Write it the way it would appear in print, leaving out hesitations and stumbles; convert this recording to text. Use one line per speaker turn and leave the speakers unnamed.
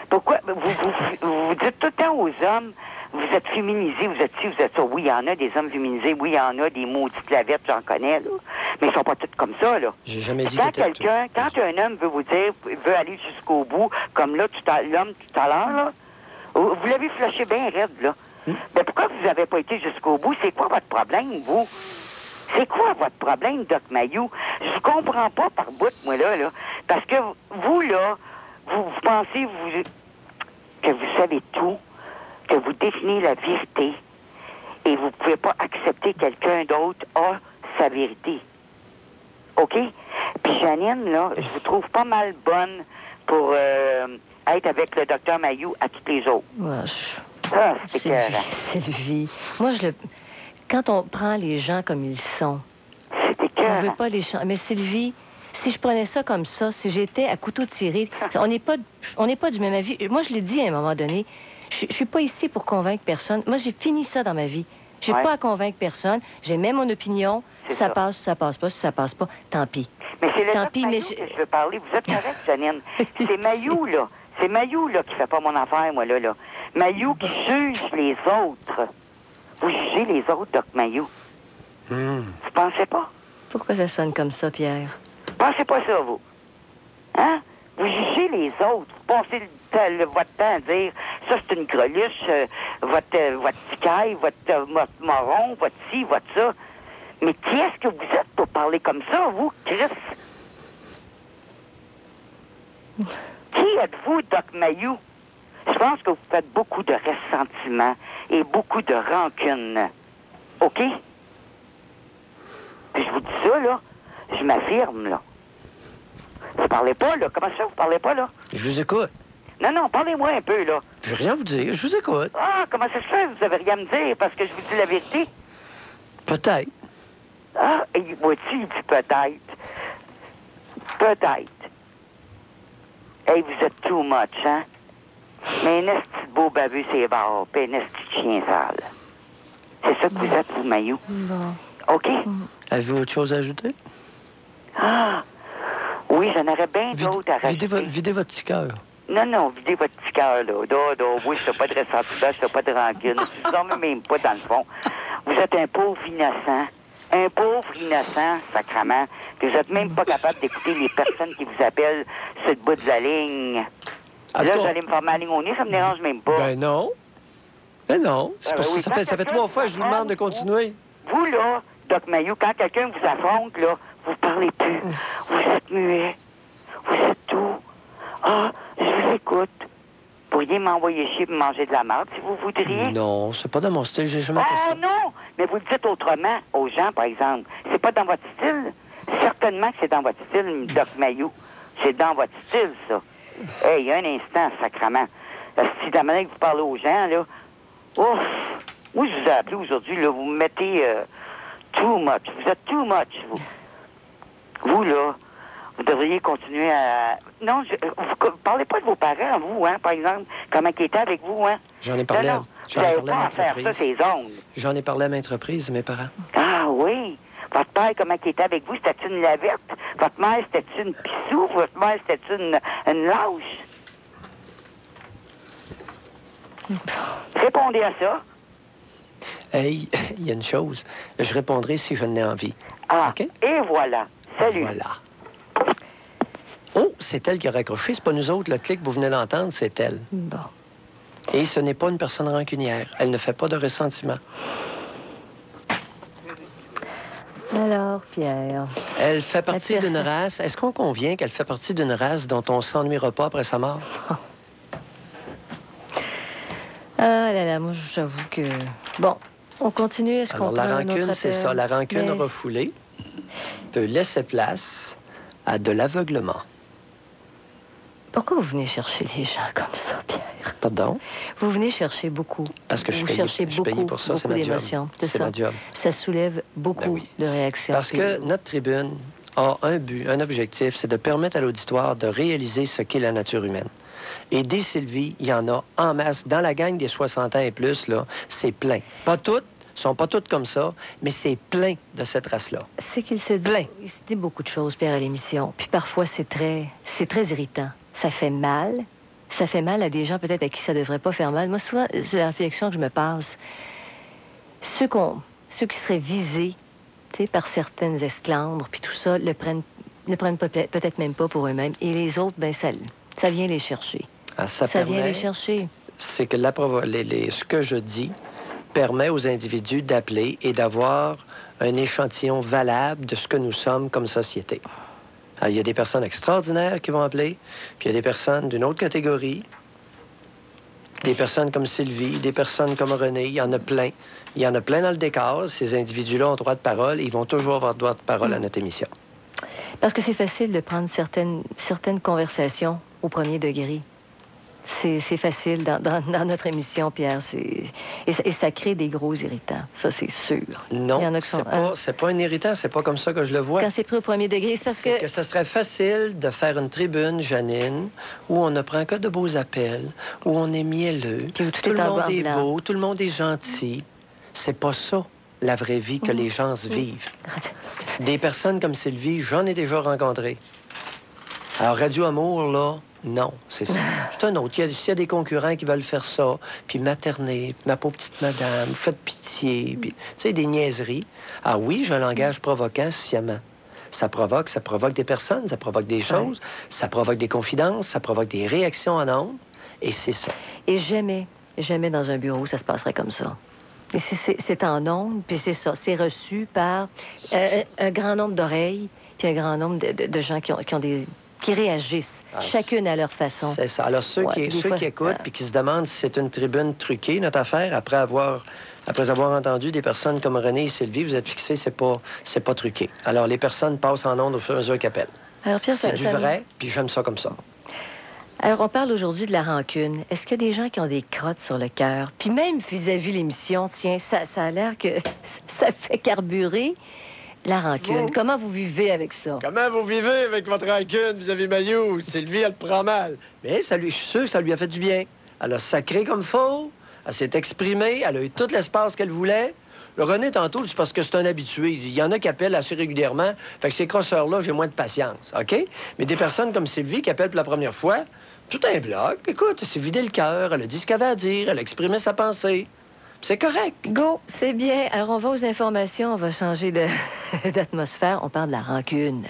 Pourquoi? Vous dites tout le temps aux hommes, vous êtes féminisés, vous êtes ci, vous êtes ça. Oui, il y en a des hommes féminisés, oui, il y en a des maudites lavettes, j'en connais, là. Mais ils sont pas tous comme ça, là.
J'ai jamais dit
quand
que
quand un homme veut vous dire, veut aller jusqu'au bout, comme là, l'homme tout à l'heure, là, vous l'avez flashé bien raide, là. Mais pourquoi vous n'avez pas été jusqu'au bout? C'est quoi votre problème, vous? C'est quoi votre problème, Doc Mayou? Je ne comprends pas par bout, moi, là. Parce que vous, là, vous pensez que vous savez tout, que vous définissez la vérité, et vous ne pouvez pas accepter que quelqu'un d'autre a sa vérité. OK? Puis Janine, là, je vous trouve pas mal bonne pour être avec le docteur Mayou à tous les autres. Ah, c'est écœurant.
Sylvie, moi, quand on prend les gens comme ils sont,
c'est écœurant.
On veut pas les changer. Mais Sylvie, si je prenais ça comme ça, si j'étais à couteau tiré, on n'est pas du même avis. Moi, je l'ai dit à un moment donné, je suis pas ici pour convaincre personne. Moi, j'ai fini ça dans ma vie. Je n'ai pas à convaincre personne. J'ai même mon opinion. Si ça passe, ça passe pas. Si ça passe pas, tant pis.
Mais c'est le Mayou que je veux parler. Vous êtes correct, Janine. C'est Mayou, là. C'est Mayou, là, qui fait pas mon affaire, moi, là. Mayou qui juge les autres. Vous jugez les autres, Doc Mayou. Vous pensez pas?
Pourquoi ça sonne comme ça, Pierre?
Pensez pas ça, vous. Hein? Vous jugez les autres. Vous passez votre temps à dire, ça, c'est une greluche, votre ticaille, votre moron, votre ci, votre ça. Mais qui est-ce que vous êtes pour parler comme ça, vous, Chris? Qui êtes-vous, Doc Mayou? Je pense que vous faites beaucoup de ressentiment et beaucoup de rancune. OK? Puis je vous dis ça, là. Je m'affirme, là. Vous parlez pas, là. Comment ça, vous parlez pas, là?
Je vous écoute.
Non, parlez-moi un peu, là.
Je veux rien vous dire, je vous écoute.
Ah, comment ça se fait? Vous avez rien à me dire parce que je vous dis la vérité?
Peut-être.
Ah, et moi aussi, il dit peut-être. Peut-être. Hey, vous êtes too much, hein? Mais un esti de beau baveux, c'est barre, puis un esti de chien sale. C'est ça que vous êtes, vous, Mayou?
Bon.
OK?
Avez-vous autre chose à ajouter?
Ah! Oui, j'en aurais bien d'autres à rajouter.
Videz votre petit cœur.
Non, videz votre petit cœur, là. Oui, je n'ai pas de ressentiment, je n'ai pas de rancune. Je ne vous même pas, dans le fond. Vous êtes un pauvre innocent. Un pauvre innocent, sacrement. Puis vous n'êtes même pas capable d'écouter les personnes qui vous appellent sur le bout de la ligne. Là, vous allez me faire ma ligne au nez, ça me dérange même pas.
Ben non. Ben non.
Oui,
ça fait 3 fois que je vous demande de continuer.
Vous, là, Doc Mayou, quand quelqu'un vous affronte, là, vous parlez plus. Vous êtes muet. Vous êtes tout. Ah, je vous écoute. Pourriez m'envoyer chier pour manger de la merde, si vous voudriez?
Non, c'est pas dans mon style, j'ai jamais fait ça.
Ah non! Mais vous le dites autrement aux gens, par exemple. C'est pas dans votre style. Certainement que c'est dans votre style, Doc Mayou. C'est dans votre style, ça. Hey, un instant, sacrement. Si de la manière que vous parlez aux gens, là, ouf! Moi, je vous ai appelé aujourd'hui, là, vous me mettez too much. Vous êtes too much, vous. Vous, là, vous devriez continuer à... Non, vous parlez pas de vos parents, vous, hein, par exemple. Comment ils étaient avec vous, hein?
J'en ai parlé
non. Vous n'avez pas à faire ça, ces ondes.
J'en ai parlé à maintes reprises, mes parents.
Ah oui? Votre père, comment il était avec vous? C'était-tu une lavette? Votre mère, c'était-tu une pissou? Votre mère, c'était-tu une lâche? Répondez à ça.
Hey, il y a une chose. Je répondrai si je n'ai envie.
Ah,
OK?
Et voilà. Salut.
Voilà. Oh, c'est elle qui a raccroché. C'est pas nous autres. Le clic que vous venez d'entendre, c'est elle.
Bon.
Et ce n'est pas une personne rancunière. Elle ne fait pas de ressentiment.
Alors, Pierre...
Elle fait partie d'une race... Est-ce qu'on convient qu'elle fait partie d'une race dont on s'ennuiera pas après sa mort?
Oh. Ah là là, moi, j'avoue que... Bon, on continue. Est-ce qu'on prend
la rancune, c'est ça. La rancune
Mais...
refoulée peut laisser place à de l'aveuglement.
Pourquoi vous venez chercher les gens comme ça, Pierre?
Pardon?
Vous venez chercher beaucoup.
Parce que
vous cherchez beaucoup,
pour ça,
beaucoup d'émotions.
C'est ma job.
Ça soulève beaucoup de réactions.
Parce que notre tribune a un but, un objectif, c'est de permettre à l'auditoire de réaliser ce qu'est la nature humaine. Et des Sylvie, il y en a en masse. Dans la gang des 60 ans et plus, là, c'est plein. Pas toutes, sont pas toutes comme ça, mais c'est plein de cette race-là.
C'est qu'il se dit, il se dit beaucoup de choses, Pierre, à l'émission. Puis parfois, c'est très irritant. Ça fait mal, ça fait mal à des gens peut-être à qui ça ne devrait pas faire mal. Moi, souvent, c'est la réflexion que je me passe. Ceux qui seraient visés, tu sais, par certaines esclandres, puis tout ça, ne prennent pas, peut-être même pas pour eux-mêmes. Et les autres, ben ça vient les chercher.
Ah,
ça vient les chercher.
C'est que ce que je dis permet aux individus d'appeler et d'avoir un échantillon valable de ce que nous sommes comme société. Alors, il y a des personnes extraordinaires qui vont appeler, puis il y a des personnes d'une autre catégorie, des personnes comme Sylvie, des personnes comme René, il y en a plein. Il y en a plein dans le décor. Ces individus-là ont droit de parole et ils vont toujours avoir droit de parole à notre émission.
Parce que c'est facile de prendre certaines conversations au premier degré. C'est facile dans notre émission, Pierre. Et ça crée des gros irritants. Ça, c'est sûr.
Non, c'est pas un irritant. C'est pas comme ça que je le vois.
Quand c'est pris au premier degré, c'est parce que...
ce serait facile de faire une tribune, Janine, où on ne prend que de beaux appels, où on est mielleux,
puis où
tout le monde est beau, tout le monde est gentil. C'est pas ça, la vraie vie que les gens se vivent. Des personnes comme Sylvie, j'en ai déjà rencontré. Alors, Radio Amour, là... Non, c'est un autre. S'il y a des concurrents qui veulent faire ça, puis materner, ma pauvre petite madame, faites pitié, puis, tu sais, des niaiseries. Ah oui, j'ai un langage provoquant sciemment. Ça provoque des personnes, ça provoque des choses, ça provoque des confidences, ça provoque des réactions en ondes, et c'est ça.
Et jamais dans un bureau, ça se passerait comme ça. C'est en ondes, puis c'est ça. C'est reçu par un grand nombre d'oreilles, puis un grand nombre de gens qui réagissent, chacune à leur façon.
C'est ça. Alors, ceux qui écoutent puis qui se demandent si c'est une tribune truquée, notre affaire, après avoir entendu des personnes comme René et Sylvie, vous êtes fixés, c'est pas truqué. Alors, les personnes passent en ondes au fur et à mesure qu'elles appellent.
Alors, Pierre,
c'est du vrai, puis j'aime ça comme ça.
Alors, on parle aujourd'hui de la rancune. Est-ce qu'il y a des gens qui ont des crottes sur le cœur? Puis même vis-à-vis l'émission, tiens, ça a l'air que ça fait carburer la rancune. Comment vous vivez avec ça?
Comment vous vivez avec votre rancune vis-à-vis Mayou? Sylvie, elle prend mal. Mais je suis sûr que ça lui a fait du bien. Elle a sacré comme faux. Elle s'est exprimée. Elle a eu tout l'espace qu'elle voulait. Le René, tantôt, c'est parce que c'est un habitué. Il y en a qui appellent assez régulièrement. Fait que ces crosseurs-là, j'ai moins de patience. OK? Mais des personnes comme Sylvie qui appellent pour la première fois, tout un bloc. Écoute, elle s'est vidé le cœur. Elle a dit ce qu'elle avait à dire. Elle a exprimé sa pensée. C'est correct.
Go, c'est bien. Alors, on va aux informations. On va changer d'atmosphère. On parle de la rancune.